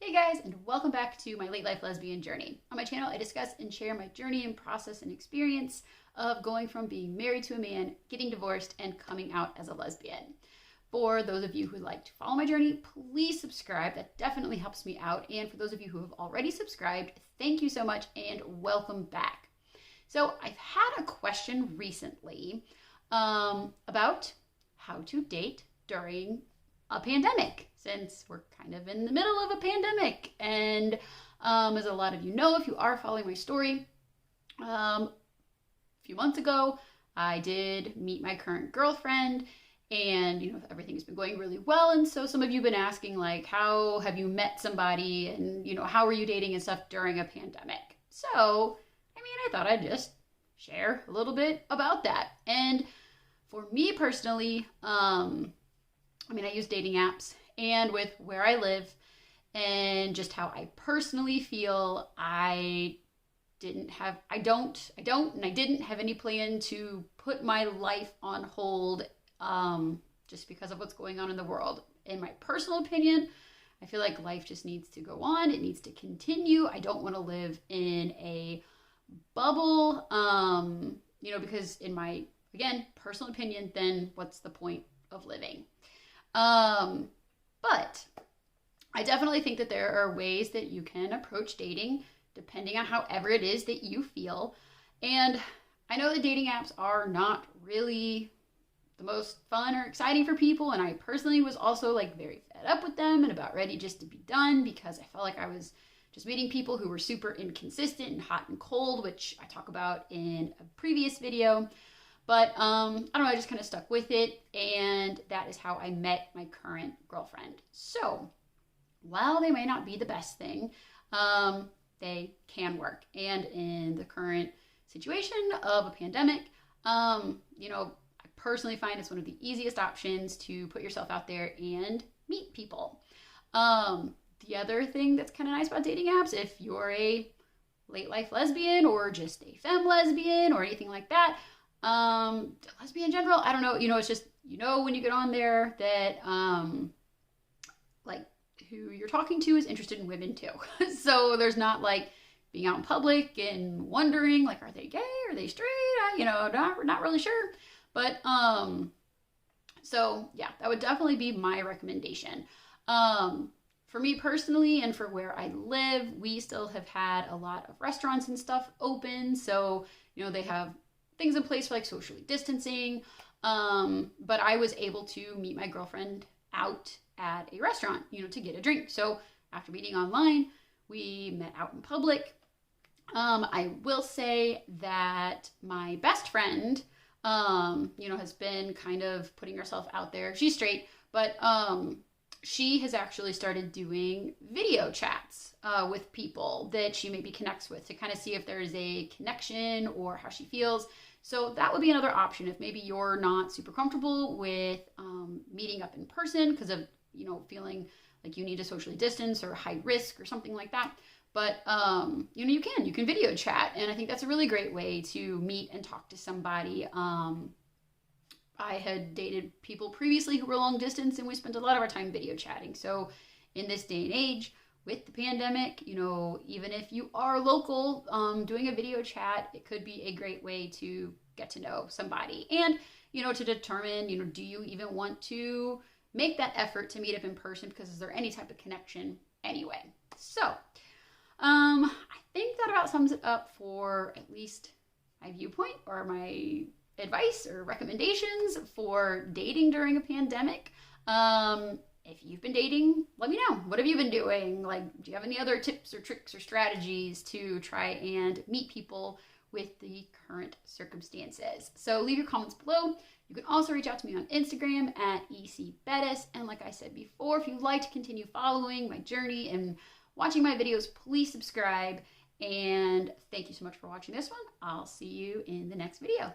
Hey guys, and welcome back to my late life lesbian journey. On my channel, I discuss and share my journey and process and experience of going from being married to a man, getting divorced, and coming out as a lesbian. For those of you who like to follow my journey, please subscribe. That definitely helps me out. And for those of you who have already subscribed, thank you so much and welcome back. So I've had a question recently about how to date during a pandemic, since we're kind of in the middle of a pandemic. And as a lot of you know, if you are following my story, a few months ago, I did meet my current girlfriend, and everything has been going really well. And so some of you have been asking, like, how have you met somebody, and how are you dating and stuff during a pandemic? So I thought I'd just share a little bit about that. And for me personally, I use dating apps, and with where I live and just how I personally feel, I didn't have any plan to put my life on hold just because of what's going on in the world. In my personal opinion, I feel like life just needs to go on. It needs to continue. I don't want to live in a bubble, because in my, again, personal opinion, then what's the point of living? But I definitely think that there are ways that you can approach dating depending on however it is that you feel. And I know that dating apps are not really the most fun or exciting for people. And I personally was also very fed up with them and about ready just to be done, because I felt like I was just meeting people who were super inconsistent and hot and cold, which I talk about in a previous video. But I don't know, I just kind of stuck with it, and that is how I met my current girlfriend. So while they may not be the best thing, they can work. And in the current situation of a pandemic, I personally find it's one of the easiest options to put yourself out there and meet people. The other thing that's kind of nice about dating apps, if you're a late life lesbian or just a femme lesbian or anything like that, lesbian in general, I don't know, it's just, when you get on there that, who you're talking to is interested in women too. So there's not being out in public and wondering, are they gay? Are they straight? Not really sure. But, so yeah, that would definitely be my recommendation. For me personally, and for where I live, we still have had a lot of restaurants and stuff open. So, they have things in place for socially distancing. But I was able to meet my girlfriend out at a restaurant, to get a drink. So after meeting online, we met out in public. I will say that my best friend, has been kind of putting herself out there. She's straight, but, she has actually started doing video chats with people that she maybe connects with to kind of see if there's a connection or how she feels. So that would be another option if maybe you're not super comfortable with meeting up in person because of, feeling like you need to socially distance or high risk or something like that. But, you can video chat. And I think that's a really great way to meet and talk to somebody. I had dated people previously who were long distance, and we spent a lot of our time video chatting. So in this day and age with the pandemic, even if you are local, doing a video chat, it could be a great way to get to know somebody and, to determine, do you even want to make that effort to meet up in person, because is there any type of connection anyway? So, I think that about sums it up for at least my viewpoint or my advice or recommendations for dating during a pandemic. If you've been dating, let me know. What have you been doing? Do you have any other tips or tricks or strategies to try and meet people with the current circumstances? So leave your comments below. You can also reach out to me on Instagram at ecbettis. And like I said before, if you'd like to continue following my journey and watching my videos, please subscribe. And thank you so much for watching this one. I'll see you in the next video.